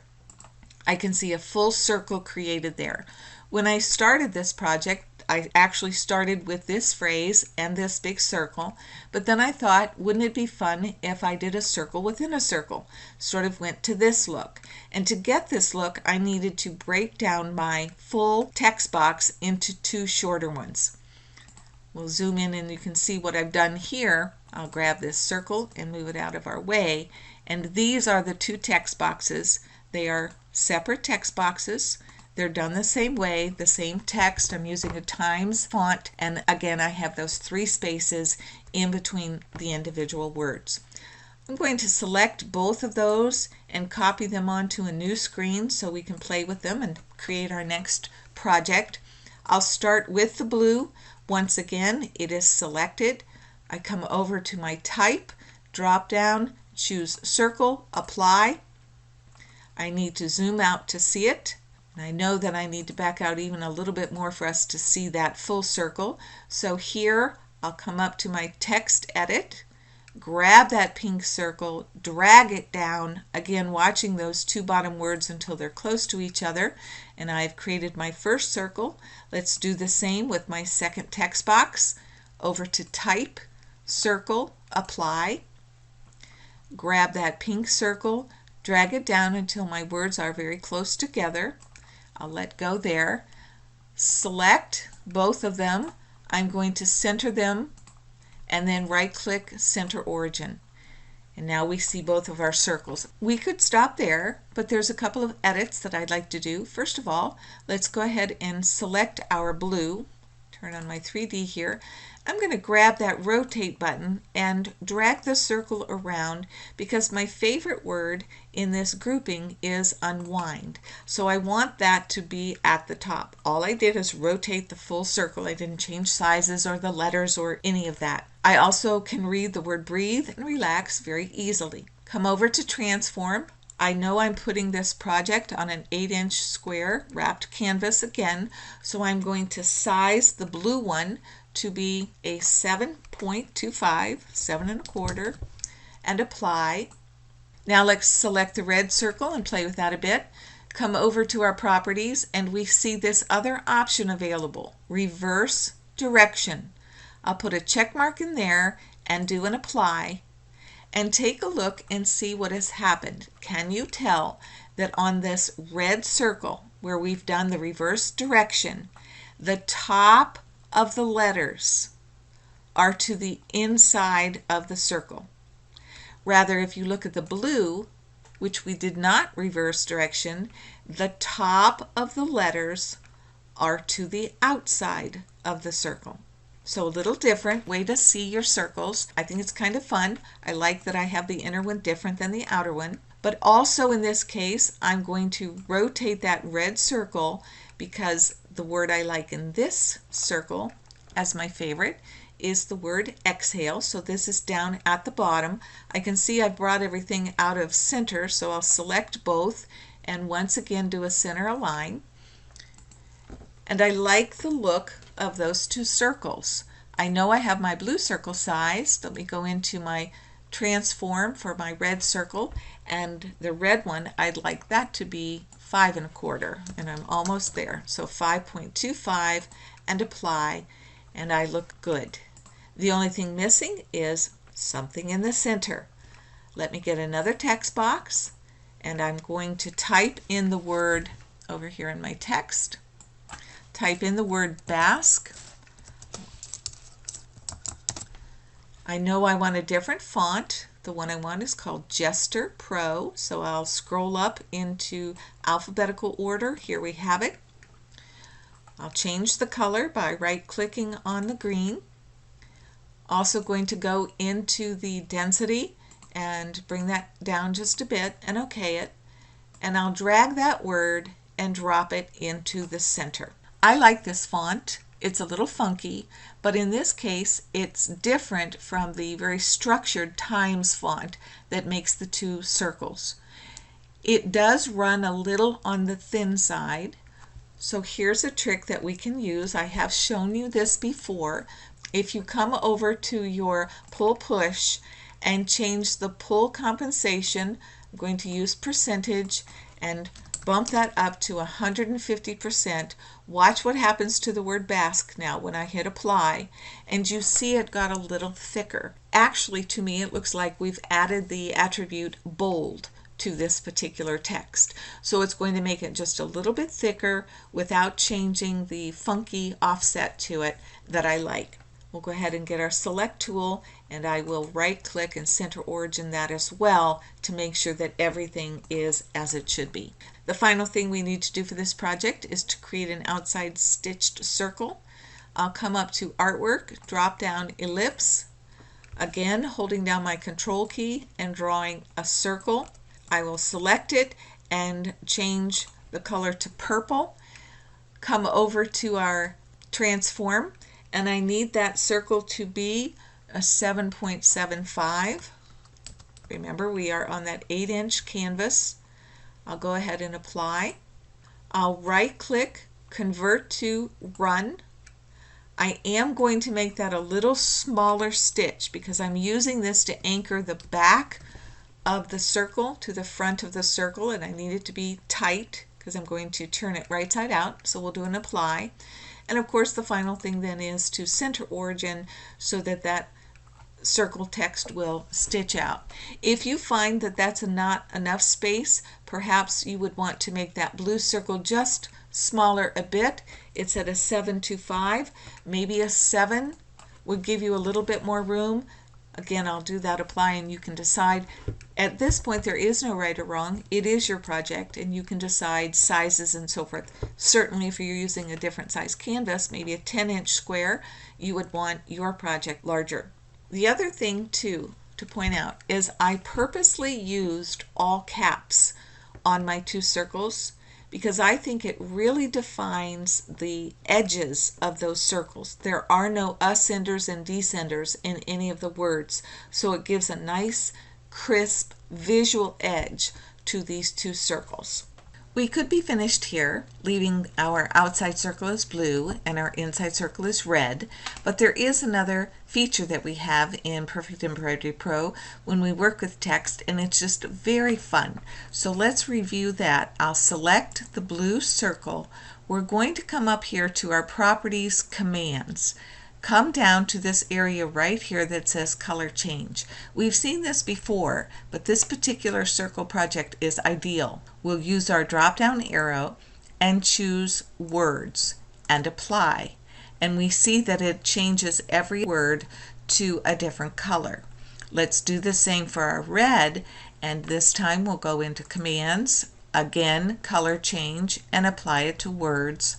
I can see a full circle created there. When I started this project, I actually started with this phrase and this big circle, but then I thought, wouldn't it be fun if I did a circle within a circle? Sort of went to this look. And to get this look, I needed to break down my full text box into 2 shorter ones. We'll zoom in and you can see what I've done here. I'll grab this circle and move it out of our way. And these are the 2 text boxes. They are separate text boxes. They're done the same way, the same text. I'm using a Times font, and again I have those 3 spaces in between the individual words. I'm going to select both of those and copy them onto a new screen so we can play with them and create our next project. I'll start with the blue. Once again, it is selected. I come over to my type, drop down, choose circle, apply. I need to zoom out to see it. And I know that I need to back out even a little bit more for us to see that full circle. So here I'll come up to my text edit, grab that pink circle, drag it down, again watching those two bottom words until they're close to each other, and I've created my first circle. Let's do the same with my second text box. Over to Type, Circle, Apply. Grab that pink circle, drag it down until my words are very close together. I'll let go there. Select both of them. I'm going to center them and then right-click Center Origin. And now we see both of our circles. We could stop there, but there's a couple of edits that I'd like to do. First of all, let's go ahead and select our blue. Turn on my 3D here. I'm going to grab that rotate button and drag the circle around because my favorite word in this grouping is unwind. So I want that to be at the top. All I did is rotate the full circle. I didn't change sizes or the letters or any of that. I also can read the word breathe and relax very easily. Come over to transform. I know I'm putting this project on an 8-inch square wrapped canvas again, so I'm going to size the blue one to be a 7.25, 7.25, and apply. Now let's select the red circle and play with that a bit. Come over to our properties and we see this other option available, reverse direction. I'll put a check mark in there and do an apply. And take a look and see what has happened. Can you tell that on this red circle where we've done the reverse direction, the top of the letters are to the inside of the circle? Rather, if you look at the blue, which we did not reverse direction, the top of the letters are to the outside of the circle. So a little different way to see your circles. I think it's kind of fun. I like that I have the inner one different than the outer one. But also in this case, I'm going to rotate that red circle because the word I like in this circle as my favorite is the word exhale. So this is down at the bottom. I can see I've brought everything out of center, so I'll select both and once again do a center align. And I like the look of those two circles. I know I have my blue circle sized. Let me go into my transform for my red circle, and the red one, I'd like that to be 5.25, and I'm almost there. So 5.25 and apply, and I look good. The only thing missing is something in the center. Let me get another text box, and I'm going to type in the word over here in my text. Type in the word Basque. I know I want a different font. The one I want is called Jester Pro, so I'll scroll up into alphabetical order. Here we have it. I'll change the color by right-clicking on the green. Also going to go into the density and bring that down just a bit and OK it. And I'll drag that word and drop it into the center. I like this font. It's a little funky, but in this case it's different from the very structured Times font that makes the two circles. It does run a little on the thin side, so here's a trick that we can use. I have shown you this before. If you come over to your pull push and change the pull compensation, I'm going to use percentage and bump that up to 150%. Watch what happens to the word Basque now when I hit apply, and you see it got a little thicker. Actually, to me, it looks like we've added the attribute bold to this particular text. So it's going to make it just a little bit thicker without changing the funky offset to it that I like. We'll go ahead and get our select tool, and I will right click and center origin that as well to make sure that everything is as it should be. The final thing we need to do for this project is to create an outside stitched circle. I'll come up to artwork, drop down ellipse, again holding down my control key and drawing a circle. I will select it and change the color to purple. Come over to our transform, and I need that circle to be a 7.75. Remember, we are on that 8-inch canvas. I'll go ahead and apply. I'll right click, convert to run. I am going to make that a little smaller stitch because I'm using this to anchor the back of the circle to the front of the circle, and I need it to be tight because I'm going to turn it right side out. So we'll do an apply. And of course the final thing then is to center origin so that that circle text will stitch out. If you find that that's not enough space, perhaps you would want to make that blue circle just smaller a bit. It's at a 725. Maybe a 7 would give you a little bit more room. Again, I'll do that apply and you can decide. At this point, there is no right or wrong. It is your project and you can decide sizes and so forth. Certainly, if you're using a different size canvas, maybe a 10-inch square, you would want your project larger. The other thing, too, to point out is I purposely used all caps on my two circles because I think it really defines the edges of those circles. There are no ascenders and descenders in any of the words, so it gives a nice, crisp, visual edge to these two circles. We could be finished here, leaving our outside circle as blue and our inside circle as red, but there is another feature that we have in Perfect Embroidery Pro when we work with text, and it's just very fun. So let's review that. I'll select the blue circle. We're going to come up here to our Properties Commands. Come down to this area right here that says color change. We've seen this before, but this particular circle project is ideal. We'll use our drop down arrow and choose words and apply. And we see that it changes every word to a different color. Let's do the same for our red, and this time we'll go into commands, again color change, and apply it to words,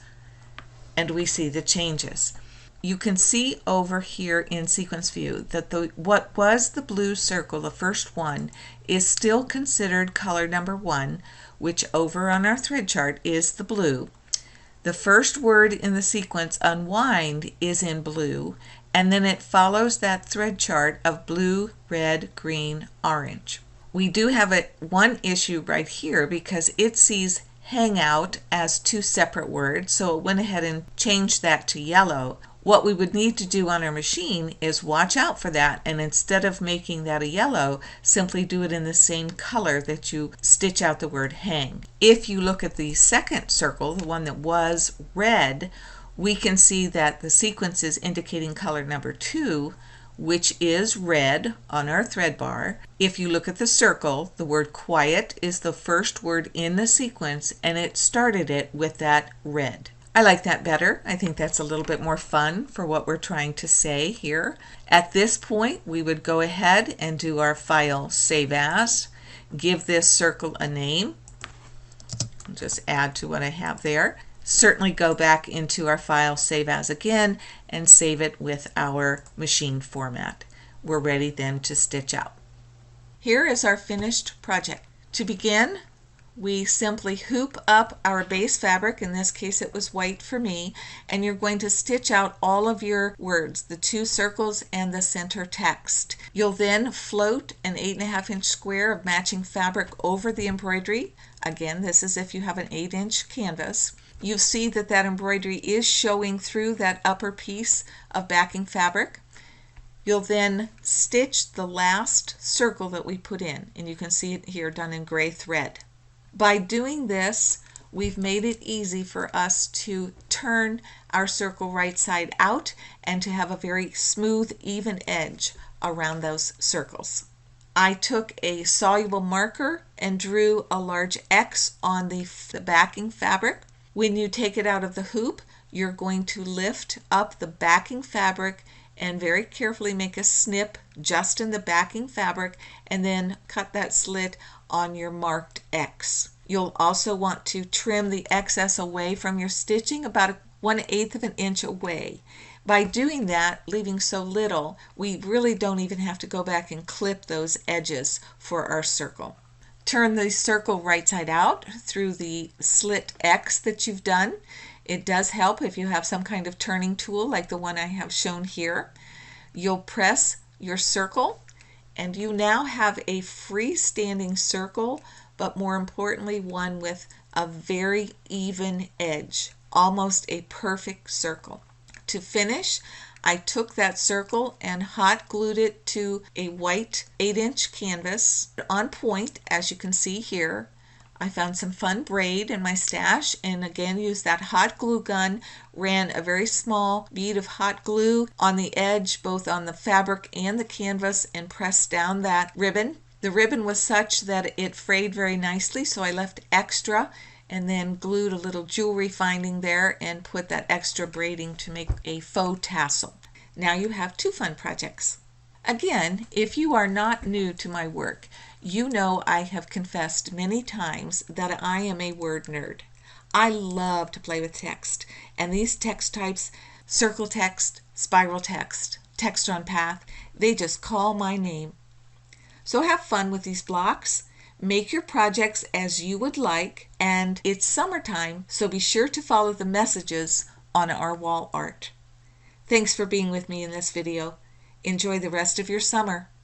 and we see the changes. You can see over here in sequence view that what was the blue circle, the first one, is still considered color number 1, which over on our thread chart is the blue. The first word in the sequence, unwind, is in blue, and then it follows that thread chart of blue, red, green, orange. We do have one issue right here because it sees hangout as two separate words, so it went ahead and changed that to yellow. What we would need to do on our machine is watch out for that, and instead of making that a yellow, simply do it in the same color that you stitch out the word hang. If you look at the second circle, the one that was red, we can see that the sequence is indicating color number 2, which is red on our thread bar. If you look at the circle, the word quiet is the first word in the sequence, and it started it with that red. I like that better. I think that's a little bit more fun for what we're trying to say here. At this point, we would go ahead and do our file Save As, give this circle a name. I'll just add to what I have there. Certainly go back into our file Save As again and save it with our machine format. We're ready then to stitch out. Here is our finished project. To begin, we simply hoop up our base fabric. In this case it was white for me, and you're going to stitch out all of your words, the two circles and the center text. You'll then float an 8.5-inch square of matching fabric over the embroidery. Again, this is if you have an 8-inch canvas. You see that that embroidery is showing through that upper piece of backing fabric. You'll then stitch the last circle that we put in, and you can see it here done in gray thread. By doing this, we've made it easy for us to turn our circle right side out and to have a very smooth, even edge around those circles. I took a soluble marker and drew a large X on the backing fabric. When you take it out of the hoop, you're going to lift up the backing fabric and very carefully make a snip just in the backing fabric, and then cut that slit on your marked X. You'll also want to trim the excess away from your stitching, about 1/8 of an inch away. By doing that, leaving so little, we really don't even have to go back and clip those edges for our circle. Turn the circle right side out through the slit X that you've done. It does help if you have some kind of turning tool like the one I have shown here. You'll press your circle, and you now have a freestanding circle, but more importantly one with a very even edge, almost a perfect circle. to finish, I took that circle and hot glued it to a white 8-inch canvas on point, as you can see here. I found some fun braid in my stash and again used that hot glue gun, ran a very small bead of hot glue on the edge, both on the fabric and the canvas, and pressed down that ribbon. The ribbon was such that it frayed very nicely, so I left extra and then glued a little jewelry finding there and put that extra braiding to make a faux tassel. Now you have 2 fun projects. Again, if you are not new to my work, you know I have confessed many times that I am a word nerd. I love to play with text, and these text types, circle text, spiral text, text on path, they just call my name. So have fun with these blocks. Make your projects as you would like, and it's summertime, so be sure to follow the messages on our wall art. Thanks for being with me in this video. Enjoy the rest of your summer.